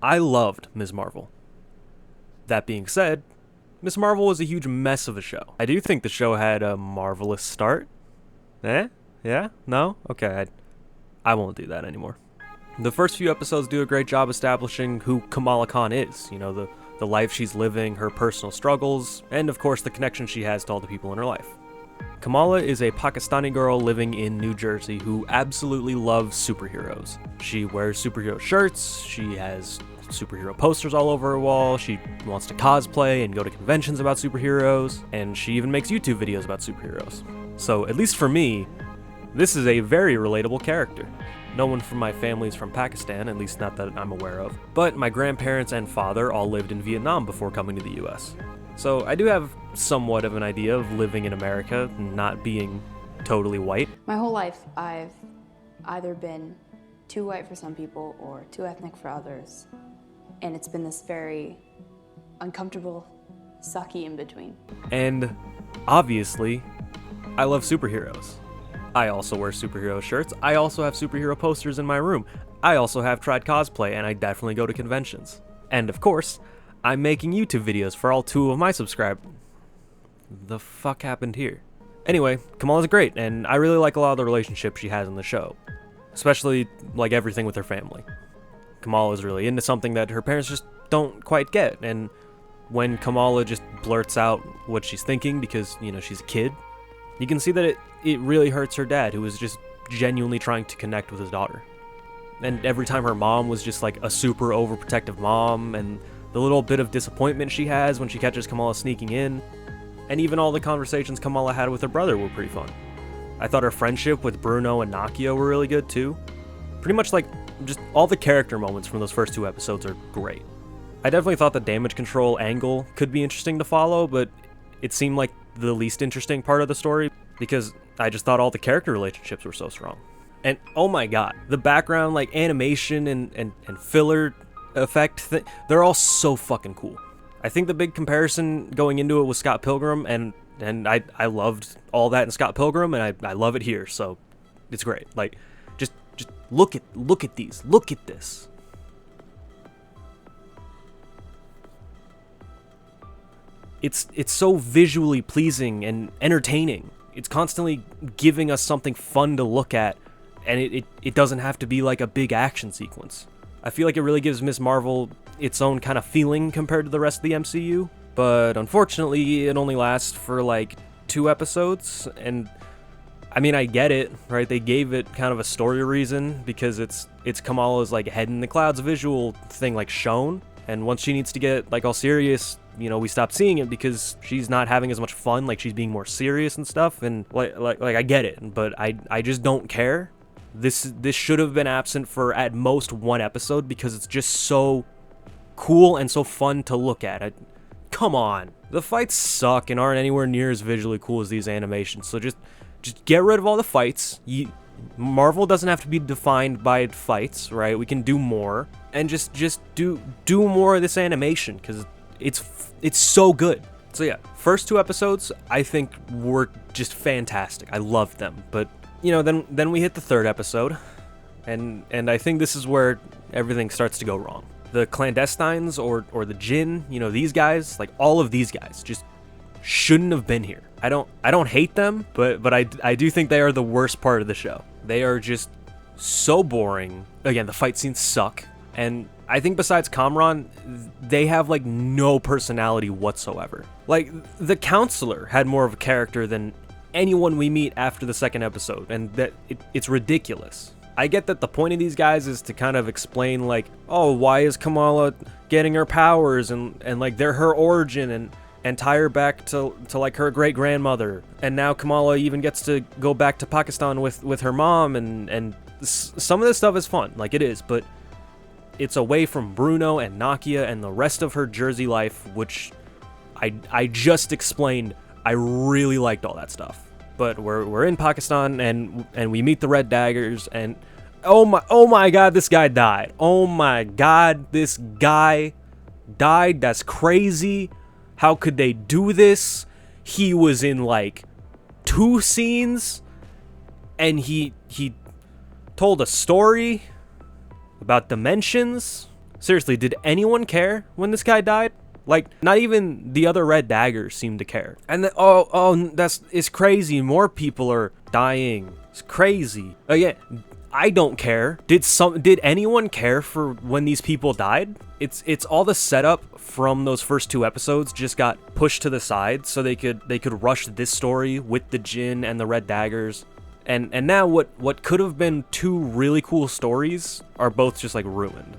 I loved Ms. Marvel. That being said, Ms. Marvel was a huge mess of a show. I do think the show had a marvelous start. Eh? Yeah? No? Okay, I won't do that anymore. The first few episodes do a great job establishing who Kamala Khan is, the life she's living, her personal struggles, and of course the connection she has to all the people in her life. Kamala is a Pakistani girl living in New Jersey who absolutely loves superheroes. She wears superhero shirts, she has superhero posters all over her wall, she wants to cosplay and go to conventions about superheroes, and she even makes YouTube videos about superheroes. So, at least for me, this is a very relatable character. No one from my family is from Pakistan, at least not that I'm aware of, but my grandparents and father all lived in Vietnam before coming to the US. So I do have somewhat of an idea of living in America, not being totally white. My whole life, I've either been too white for some people or too ethnic for others, and it's been this very uncomfortable, sucky in between. And obviously, I love superheroes. I also wear superhero shirts. I also have superhero posters in my room. I also have tried cosplay, and I definitely go to conventions. And of course, I'm making YouTube videos for all 2 of my subscribers. The fuck happened here? Anyway, Kamala's great, and I really like a lot of the relationships she has in the show. Especially, like, everything with her family. Kamala is really into something that her parents just don't quite get, and when Kamala just blurts out what she's thinking because, she's a kid, you can see that it really hurts her dad, who was just genuinely trying to connect with his daughter. And every time her mom was just like a super overprotective mom, and the little bit of disappointment she has when she catches Kamala sneaking in, and even all the conversations Kamala had with her brother were pretty fun. I thought her friendship with Bruno and Nakia were really good too. Pretty much like just all the character moments from those first 2 episodes are great. I definitely thought the damage control angle could be interesting to follow, but it seemed like the least interesting part of the story because I just thought all the character relationships were so strong. And oh my god, the background like animation and filler effect they're all so fucking cool. I think the big comparison going into it was Scott Pilgrim, and I loved all that in Scott Pilgrim, and I love it here, so it's great. Like just look at these. Look at this. It's so visually pleasing and entertaining. It's constantly giving us something fun to look at, and it doesn't have to be like a big action sequence. I feel like it really gives Ms. Marvel its own kind of feeling compared to the rest of the MCU, but unfortunately it only lasts for like 2 episodes, and I mean, I get it, right? They gave it kind of a story reason because it's Kamala's like head in the clouds visual thing like shown, and once she needs to get like all serious, we stopped seeing it because she's not having as much fun, like she's being more serious and stuff, and like I get it, but I just don't care. This should have been absent for at most 1 episode because it's just so cool and so fun to look at. Come on. The fights suck and aren't anywhere near as visually cool as these animations, so just get rid of all the fights. Marvel doesn't have to be defined by fights, right? We can do more, and just do more of this animation because it's so good. So yeah, first 2 episodes I think were just fantastic. I loved them, but then we hit the 3rd episode, and I think this is where everything starts to go wrong. The clandestines or the Jinn, these guys, like all of these guys, just shouldn't have been here. I don't hate them, but I do think they are the worst part of the show. They are just so boring. Again, the fight scenes suck, and I think besides Kamran, they have like no personality whatsoever. Like the counselor had more of a character than anyone we meet after the 2nd episode, and that it's ridiculous. I get that the point of these guys is to kind of explain like, oh, why is Kamala getting her powers, and like they're her origin, and tie her back to like her great grandmother, and now Kamala even gets to go back to Pakistan with her mom, and some of this stuff is fun, like it is, but it's away from Bruno and Nakia and the rest of her Jersey life, which I just explained. I really liked all that stuff. But we're in Pakistan, and we meet the Red Daggers, and oh my god, this guy died. Oh my god, this guy died. That's crazy. How could they do this? He was in like 2 scenes, and he told a story about dimensions. Seriously, did anyone care when this guy died? Like, not even the other Red Daggers seemed to care. And then, it's crazy. More people are dying. It's crazy. Yeah, I don't care. Did anyone care for when these people died? It's all the setup from those first 2 episodes just got pushed to the side so they could rush this story with the Jinn and the Red Daggers. And now what could have been 2 really cool stories are both just like ruined.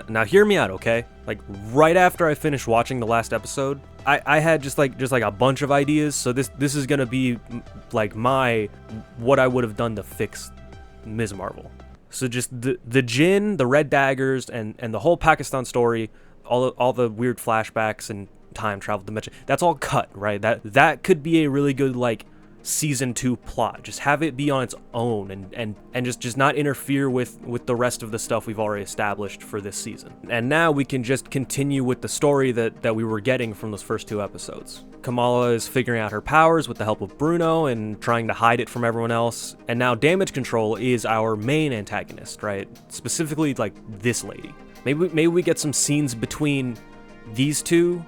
Now hear me out, okay? Like right after I finished watching the last episode, I had just like a bunch of ideas. So this is gonna be like what I would have done to fix Ms. Marvel. So just the Jinn, the Red Daggers, and the whole Pakistan story, all the weird flashbacks and time travel dimension. That's all cut, right? That could be a really good like season 2 plot. Just have it be on its own and just not interfere with the rest of the stuff we've already established for this season. And now we can just continue with the story that we were getting from those first 2 episodes. Kamala is figuring out her powers with the help of Bruno and trying to hide it from everyone else. And now Damage Control is our main antagonist, right? Specifically like this lady. Maybe we get some scenes between these 2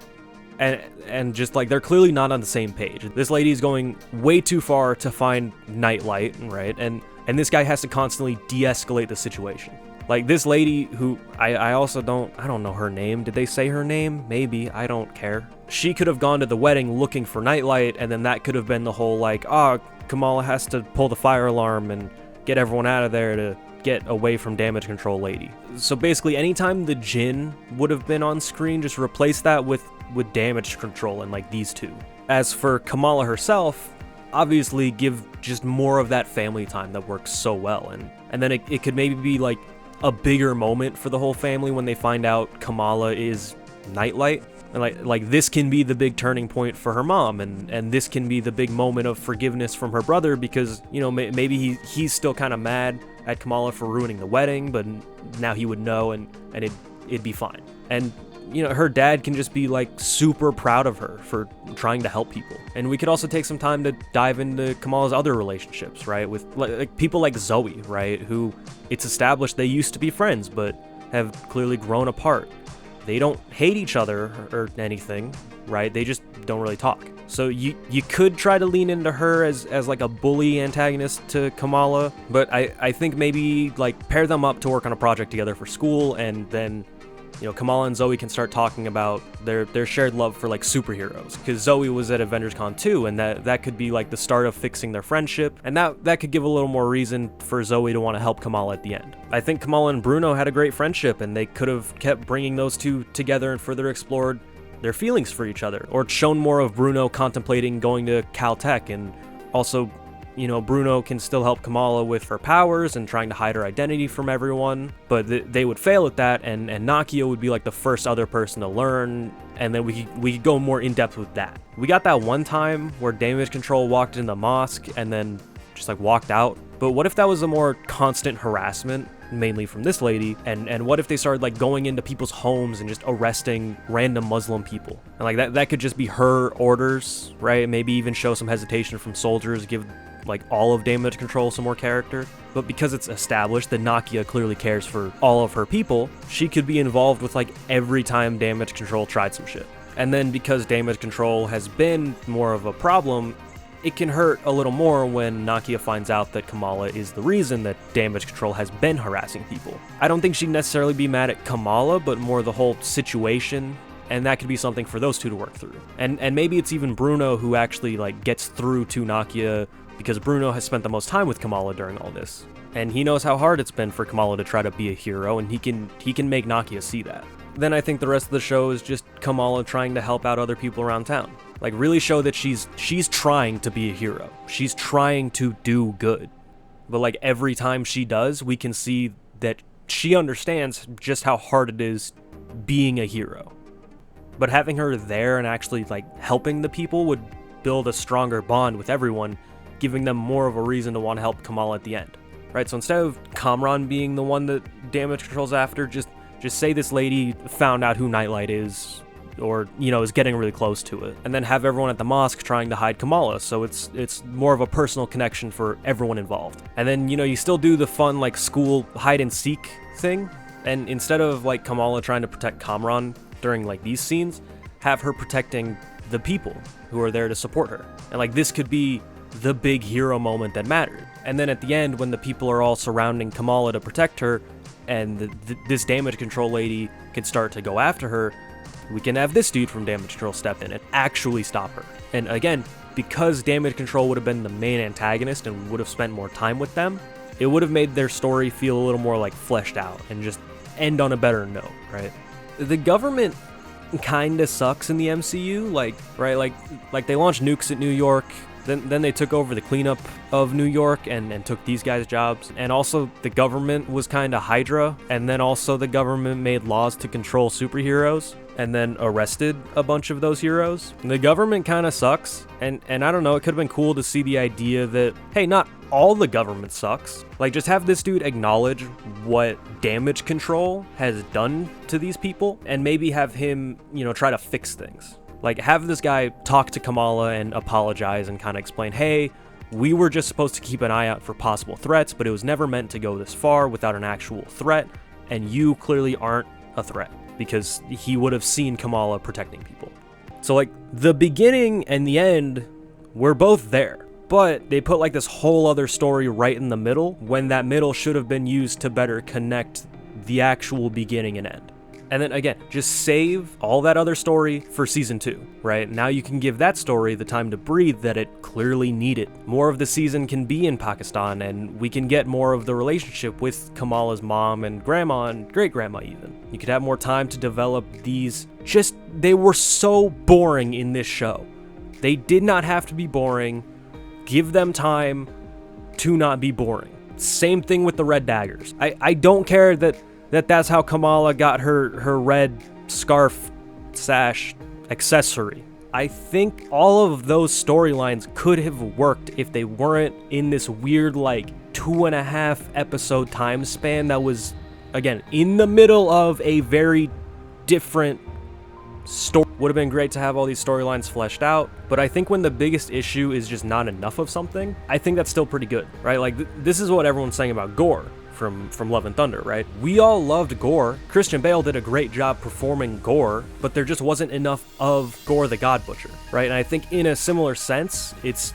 and just like they're clearly not on the same page. This lady is going way too far to find Nightlight, right? And this guy has to constantly de-escalate the situation. Like this lady who I don't know her name. Did they say her name? Maybe. I don't care. She could have gone to the wedding looking for Nightlight, and then that could have been the whole like, Kamala has to pull the fire alarm and get everyone out of there to get away from Damage Control lady. So basically anytime the Jinn would have been on screen, just replace that with Damage Control and like these 2. As for Kamala herself, obviously give just more of that family time that works so well, and then it could maybe be like a bigger moment for the whole family when they find out Kamala is Nightlight. And like this can be the big turning point for her mom, and this can be the big moment of forgiveness from her brother, because maybe he's still kind of mad at Kamala for ruining the wedding, but now he would know, and it'd be fine. And her dad can just be like super proud of her for trying to help people. And we could also take some time to dive into Kamala's other relationships, right? With like people like Zoe, right? Who it's established they used to be friends, but have clearly grown apart. They don't hate each other or anything, right? They just don't really talk. So you could try to lean into her as like a bully antagonist to Kamala, but I think maybe like pair them up to work on a project together for school, and then Kamala and Zoe can start talking about their shared love for like superheroes, because Zoe was at Avengers Con 2, and that could be like the start of fixing their friendship, and that could give a little more reason for Zoe to want to help Kamala at the end. I think Kamala and Bruno had a great friendship, and they could have kept bringing those 2 together and further explored their feelings for each other, or shown more of Bruno contemplating going to Caltech, and also Bruno can still help Kamala with her powers and trying to hide her identity from everyone, but they would fail at that, and Nakia would be like the first other person to learn, and then we could go more in depth with that. We got that one time where Damage Control walked in the mosque and then just like walked out, but what if that was a more constant harassment, mainly from this lady, and what if they started like going into people's homes and just arresting random Muslim people, and like that could just be her orders, right? Maybe even show some hesitation from soldiers, give like all of Damage Control some more character. But because it's established that Nakia clearly cares for all of her people, she could be involved with like every time Damage Control tried some shit. And then because Damage Control has been more of a problem, it can hurt a little more when Nakia finds out that Kamala is the reason that Damage Control has been harassing people. I don't think she'd necessarily be mad at Kamala, but more the whole situation, and that could be something for those 2 to work through. And maybe it's even Bruno who actually like gets through to Nakia, because Bruno has spent the most time with Kamala during all this, and he knows how hard it's been for Kamala to try to be a hero, and he can make Nakia see that. Then I think the rest of the show is just Kamala trying to help out other people around town. Like really show that she's trying to be a hero. She's trying to do good. But like every time she does, we can see that she understands just how hard it is being a hero. But having her there and actually like helping the people would build a stronger bond with everyone, giving them more of a reason to want to help Kamala at the end, right? So instead of Kamran being the one that Damage Control's after, just say this lady found out who Nightlight is, or is getting really close to it, and then have everyone at the mosque trying to hide Kamala, so it's more of a personal connection for everyone involved. And then you still do the fun like school hide and seek thing, And instead of like Kamala trying to protect Kamran during like these scenes, have her protecting the people who are there to support her. And like this could be the big hero moment that mattered. And then at the end, when the people are all surrounding Kamala to protect her, and this damage control lady can start to go after her, we can have this dude from damage control step in and actually stop her. And again, because damage control would have been the main antagonist and we would have spent more time with them, it would have made their story feel a little more like fleshed out and just end on a better note, right? The government kinda sucks in the MCU, like they launched nukes at New York, then they took over the cleanup of New York and took these guys' jobs. And also the government was kinda Hydra, and then also the government made laws to control superheroes and then arrested a bunch of those heroes. The government kinda sucks, and I don't know, it could've been cool to see the idea that, hey, not all the government sucks. Like, just have this dude acknowledge what damage control has done to these people, and maybe have him, try to fix things. Like, have this guy talk to Kamala and apologize and kind of explain, hey, we were just supposed to keep an eye out for possible threats, but it was never meant to go this far without an actual threat, and you clearly aren't a threat, because he would have seen Kamala protecting people. So, like, the beginning and the end were both there. But they put like this whole other story right in the middle, when that middle should have been used to better connect the actual beginning and end. And then again, just save all that other story for season 2, right? Now you can give that story the time to breathe that it clearly needed. More of the season can be in Pakistan, and we can get more of the relationship with Kamala's mom and grandma and great-grandma even. You could have more time to develop these. They were so boring in this show. They did not have to be boring. Give them time to not be boring. Same thing with the red daggers. I don't care that's how Kamala got her red scarf sash accessory. I think all of those storylines could have worked if they weren't in this weird like 2.5 episode time span that was, again, in the middle of a very different story. Would have been great to have all these storylines fleshed out, but I think when the biggest issue is just not enough of something, I think that's still pretty good, right? Like, this is what everyone's saying about Gore from Love and Thunder, right? We all loved Gore. Christian Bale did a great job performing Gore, but there just wasn't enough of Gore the God Butcher, right? And I think in a similar sense, it's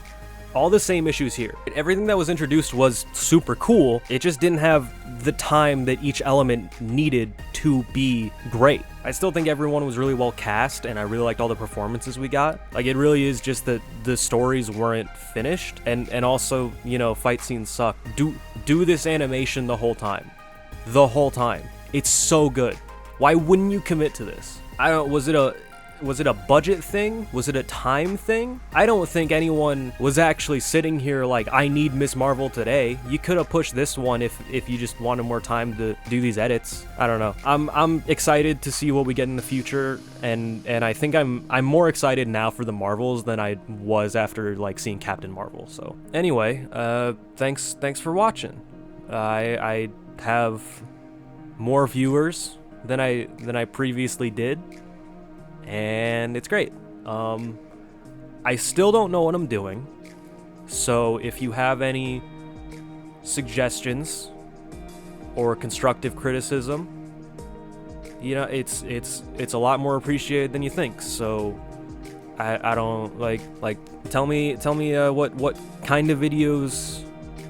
all the same issues here. Everything that was introduced was super cool. It just didn't have the time that each element needed to be great. I still think everyone was really well cast, and I really liked all the performances we got. Like, it really is just that the stories weren't finished, and also, fight scenes suck. Do this animation the whole time. The whole time. It's so good. Why wouldn't you commit to this? I don't, was it a budget thing? Was it a time thing? I don't think anyone was actually sitting here like, I need Ms. Marvel today. You could have pushed this one if you just wanted more time to do these edits. I don't know. I'm excited to see what we get in the future, and I think I'm more excited now for the Marvels than I was after like seeing Captain Marvel. So anyway, thanks for watching. I have more viewers than I previously did, and it's great. I still don't know what I'm doing, so if you have any suggestions or constructive criticism, it's a lot more appreciated than you think. So I don't like tell me what kind of videos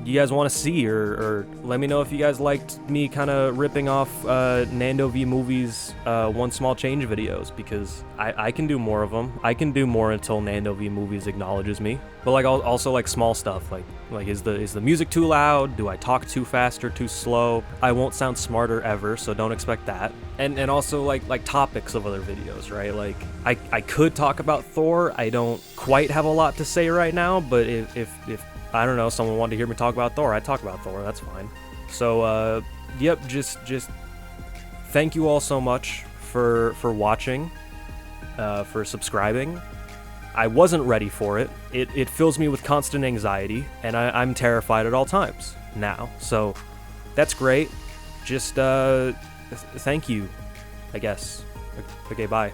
you guys want to see, or let me know if you guys liked me kind of ripping off Nando v Movies One Small Change videos, because I can do more of them. I can do more until Nando v Movies acknowledges me. But like also like small stuff, like is the music too loud? Do I talk too fast or too slow? I won't sound smarter ever, so don't expect that. And also like topics of other videos, right? Like I could talk about Thor. I don't quite have a lot to say right now, but if I don't know, someone wanted to hear me talk about Thor, I'd talk about Thor, that's fine. So, yep, just thank you all so much for watching, for subscribing. I wasn't ready for it. It fills me with constant anxiety, and I'm terrified at all times now. So, that's great. Just, thank you, I guess. Okay, bye.